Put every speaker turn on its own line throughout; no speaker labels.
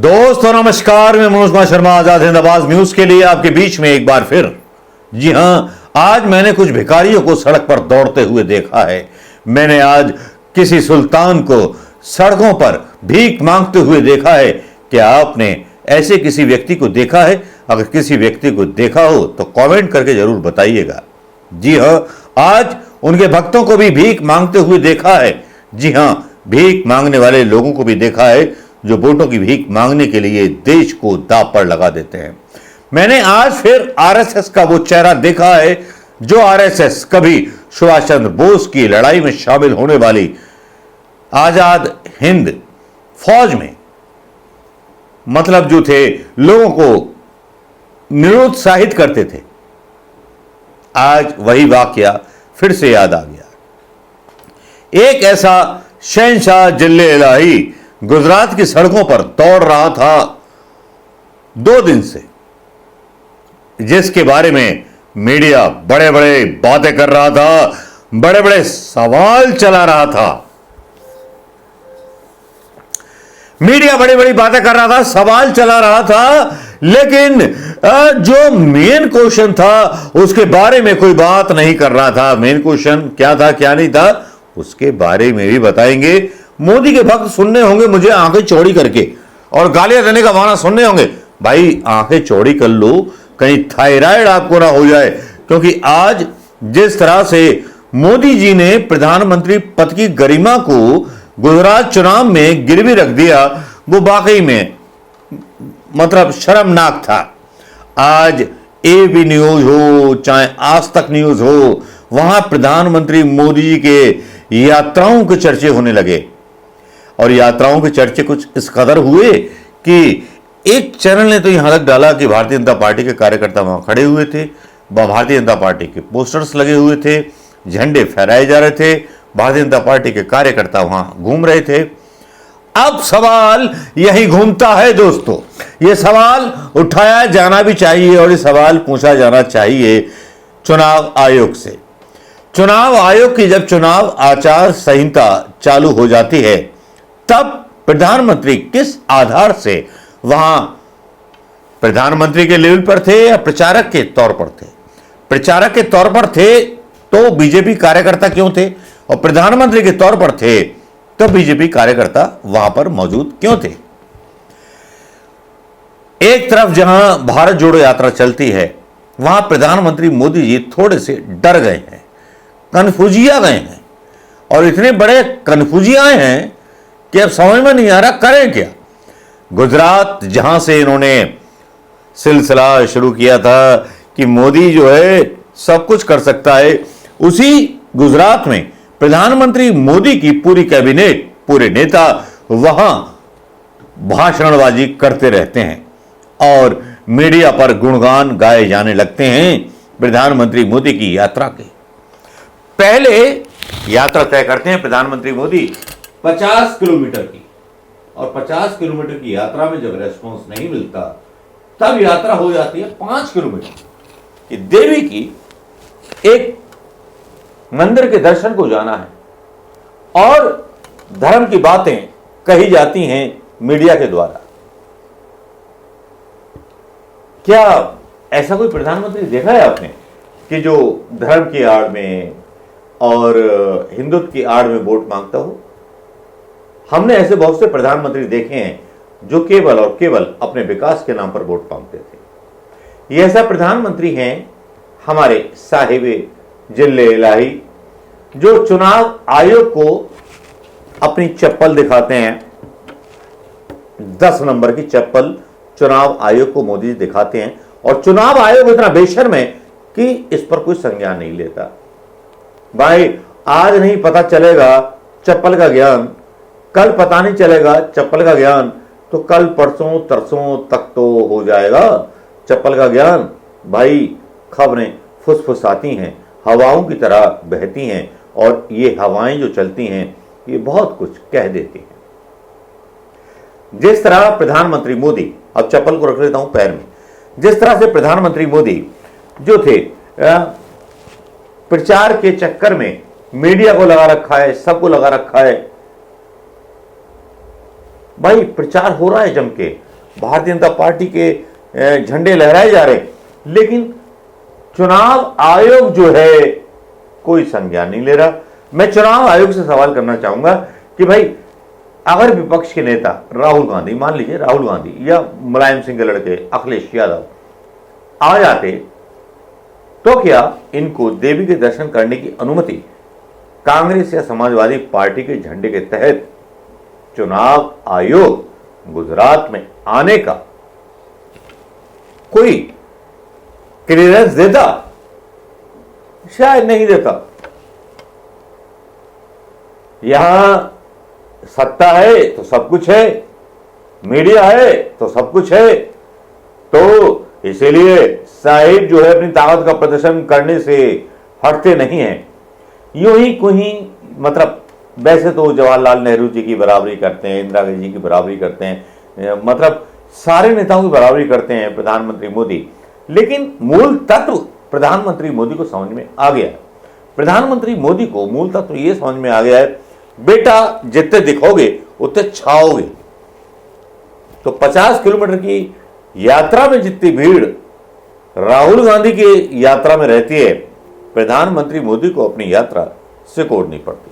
दोस्तों नमस्कार, मैं मनोज कुमार शर्मा आजाद हिंद आवाज न्यूज के लिए आपके बीच में एक बार फिर। जी हां, आज मैंने कुछ भिखारियों को सड़क पर दौड़ते हुए देखा है। मैंने आज किसी सुल्तान को सड़कों पर भीख मांगते हुए देखा है। क्या आपने ऐसे किसी व्यक्ति को देखा है? अगर किसी व्यक्ति को देखा हो तो कमेंट करके जरूर बताइएगा। जी हां, आज उनके भक्तों को भी भीख मांगते हुए देखा है। जी हां, भीख मांगने वाले लोगों को भी देखा है जो वोटों की भीख मांगने के लिए देश को दांव पर लगा देते हैं। मैंने आज फिर आरएसएस का वो चेहरा देखा है जो आरएसएस कभी सुभाष चंद्र बोस की लड़ाई में शामिल होने वाली आजाद हिंद फौज में मतलब जो थे लोगों को निरुत्साहित करते थे। आज वही वाकया फिर से याद आ गया। एक ऐसा शहंशाह जिले इलाही गुजरात की सड़कों पर दौड़ रहा था 2 दिन से, जिसके बारे में मीडिया बड़े बड़े बातें कर रहा था, बड़े बड़े सवाल चला रहा था। मीडिया बड़ी बड़ी बातें कर रहा था, सवाल चला रहा था, लेकिन जो मेन क्वेश्चन था उसके बारे में कोई बात नहीं कर रहा था। मेन क्वेश्चन क्या था क्या नहीं था उसके बारे में भी बताएंगे। मोदी के भक्त सुनने होंगे मुझे आंखें चौड़ी करके और गालियां देने का बहाना सुनने होंगे। भाई आंखें चौड़ी कर लो, कहीं थायराइड आपको ना हो जाए, क्योंकि आज जिस तरह से मोदी जी ने प्रधानमंत्री पद की गरिमा को गुजरात चुनाव में गिरवी रख दिया, वो वाकई में मतलब शर्मनाक था। आज एबी न्यूज हो चाहे आज तक न्यूज हो, वहां प्रधानमंत्री मोदी जी के यात्राओं के चर्चे होने लगे। और यात्राओं के चर्चे कुछ इस कदर हुए कि एक चैनल ने तो यहां तक डाला कि भारतीय जनता पार्टी के कार्यकर्ता वहां खड़े हुए थे, भारतीय जनता पार्टी के पोस्टर्स लगे हुए थे, झंडे फहराए जा रहे थे, भारतीय जनता पार्टी के कार्यकर्ता वहां घूम रहे थे। अब सवाल यही घूमता है दोस्तों, यह सवाल उठाया जाना भी चाहिए और ये सवाल पूछा जाना चाहिए चुनाव आयोग से। चुनाव आयोग की जब चुनाव आचार संहिता चालू हो जाती है तब प्रधानमंत्री किस आधार से वहां प्रधानमंत्री के लेवल पर थे या प्रचारक के तौर पर थे? प्रचारक के तौर पर थे तो बीजेपी कार्यकर्ता क्यों थे, और प्रधानमंत्री के तौर पर थे तो बीजेपी कार्यकर्ता वहां पर मौजूद क्यों थे? एक तरफ जहां भारत जोड़ो यात्रा चलती है वहां प्रधानमंत्री मोदी जी थोड़े से डर गए हैं, कन्फ्यूजिया गए हैं, और इतने बड़े कन्फ्यूजिया हैं कि अब समझ में नहीं आ रहा करें क्या। गुजरात जहां से इन्होंने सिलसिला शुरू किया था कि मोदी जो है सब कुछ कर सकता है, उसी गुजरात में प्रधानमंत्री मोदी की पूरी कैबिनेट, पूरे नेता वहां भाषणबाजी करते रहते हैं और मीडिया पर गुणगान गाए जाने लगते हैं प्रधानमंत्री मोदी की यात्रा के। पहले यात्रा तय करते हैं प्रधानमंत्री मोदी 50 किलोमीटर की, और 50 किलोमीटर की यात्रा में जब रेस्पॉन्स नहीं मिलता तब यात्रा हो जाती है 5 किलोमीटर कि देवी की एक मंदिर के दर्शन को जाना है और धर्म की बातें कही जाती हैं मीडिया के द्वारा। क्या ऐसा कोई प्रधानमंत्री देखा है आपने कि जो धर्म की आड़ में और हिंदुत्व की आड़ में वोट मांगता हो? हमने ऐसे बहुत से प्रधानमंत्री देखे हैं जो केवल और केवल अपने विकास के नाम पर वोट मांगते थे। ये ऐसा प्रधानमंत्री हैं हमारे साहिबे जिले इलाही, जो चुनाव आयोग को अपनी चप्पल दिखाते हैं, 10 नंबर की चप्पल चुनाव आयोग को मोदी जी दिखाते हैं, और चुनाव आयोग इतना बेशर्म है कि इस पर कोई संज्ञान नहीं लेता। भाई आज नहीं पता चलेगा चप्पल का ज्ञान, कल पता नहीं चलेगा चप्पल का ज्ञान, तो कल परसों तरसों तक तो हो जाएगा चप्पल का ज्ञान। भाई खबरें फुसफुसाती हैं, हवाओं की तरह बहती हैं, और ये हवाएं जो चलती हैं ये बहुत कुछ कह देती हैं। जिस तरह प्रधानमंत्री मोदी, अब चप्पल को रख लेता हूं पैर में, जिस तरह से प्रधानमंत्री मोदी जो थे प्रचार के चक्कर में मीडिया को लगा रखा है, सबको लगा रखा है। भाई प्रचार हो रहा है जम के, भारतीय जनता पार्टी के झंडे लहराए जा रहे, लेकिन चुनाव आयोग जो है कोई संज्ञान नहीं ले रहा। मैं चुनाव आयोग से सवाल करना चाहूंगा कि भाई अगर विपक्ष के नेता राहुल गांधी, मान लीजिए राहुल गांधी या मुलायम सिंह के लड़के अखिलेश यादव आ जाते, तो क्या इनको देवी के दर्शन करने की अनुमति कांग्रेस या समाजवादी पार्टी के झंडे के तहत चुनाव आयोग गुजरात में आने का कोई क्लियरेंस देता? शायद नहीं देता। यहां सत्ता है तो सब कुछ है, मीडिया है तो सब कुछ है, तो इसीलिए साहिब जो है अपनी ताकत का प्रदर्शन करने से हटते नहीं हैं। यूं ही कोई मतलब वैसे तो जवाहरलाल नेहरू जी की बराबरी करते हैं, इंदिरा गांधी जी की बराबरी करते हैं, मतलब सारे नेताओं की बराबरी करते हैं प्रधानमंत्री मोदी, लेकिन मूल तत्व प्रधानमंत्री मोदी को समझ में आ गया। प्रधानमंत्री मोदी को मूल तत्व यह समझ में आ गया है, बेटा जितने दिखोगे उतने छाओगे। तो 50 किलोमीटर की यात्रा में जितनी भीड़ राहुल गांधी की यात्रा में रहती है, प्रधानमंत्री मोदी को अपनी यात्रा सिकोड़नी पड़ती।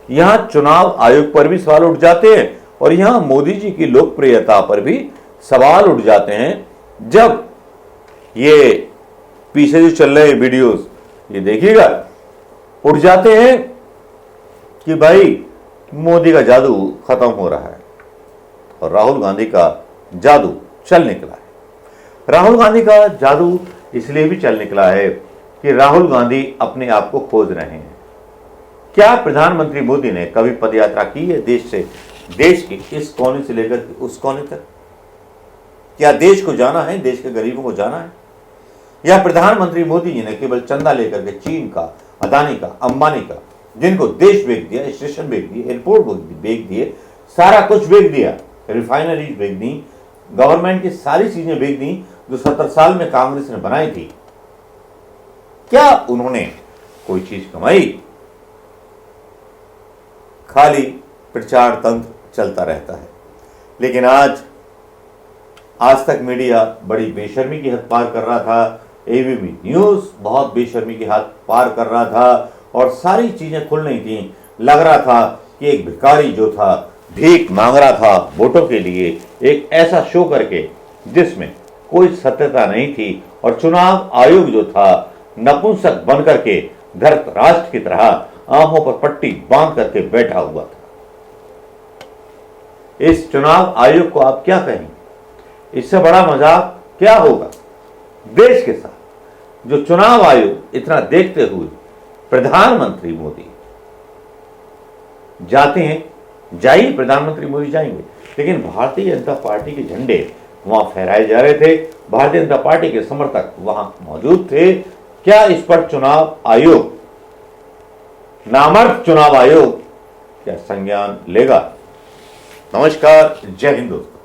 यहां चुनाव आयोग पर भी सवाल उठ जाते हैं और यहां मोदी जी की लोकप्रियता पर भी सवाल उठ जाते हैं। जब ये पीछे जो चल रहे वीडियोस ये देखिएगा, उठ जाते हैं कि भाई मोदी का जादू खत्म हो रहा है और राहुल गांधी का जादू चल निकला है। राहुल गांधी का जादू इसलिए भी चल निकला है कि राहुल गांधी अपने आप को खोज रहे हैं। क्या प्रधानमंत्री मोदी ने कभी पदयात्रा की है देश से, देश के इस कोने से लेकर उस कोने तक? क्या देश को जाना है, देश के गरीबों को जाना है? या प्रधानमंत्री मोदी जी ने केवल चंदा लेकर के चीन का, अदानी का, अंबानी का, जिनको देश बेच दिया, स्टेशन बेच दिए, एयरपोर्ट बेच दिए, सारा कुछ बेच दिया, रिफाइनरीज बेच दी, गवर्नमेंट की सारी चीजें बेच दी जो 70 साल में कांग्रेस ने बनाई थी, क्या उन्होंने कोई चीज कमाई? खाली प्रचार तंत्र चलता रहता है। लेकिन आज तक मीडिया बड़ी बेशर्मी की हद पार कर रहा था, एबीपी न्यूज बहुत बेशर्मी की हद पार कर रहा था और सारी चीजें खुल नहीं थी। लग रहा था कि एक भिखारी जो था भीख मांग रहा था वोटों के लिए, एक ऐसा शो करके जिसमें कोई सत्यता नहीं थी और चुनाव आयोग जो था नपुंसक बन करके धृतराष्ट्र की तरह आंखों पर पट्टी बांध करके बैठा हुआ था। इस चुनाव आयोग को आप क्या कहें? इससे बड़ा मजाक क्या होगा देश के साथ? जो चुनाव आयोग इतना देखते हुए प्रधानमंत्री मोदी जाते हैं, जाइए प्रधानमंत्री मोदी जाएंगे, लेकिन भारतीय जनता पार्टी के झंडे वहां फहराए जा रहे थे, भारतीय जनता पार्टी के समर्थक वहां मौजूद थे। क्या इस पर चुनाव आयोग, नामर्द चुनाव आयोग क्या संज्ञान लेगा? नमस्कार, जय हिंद दोस्तों।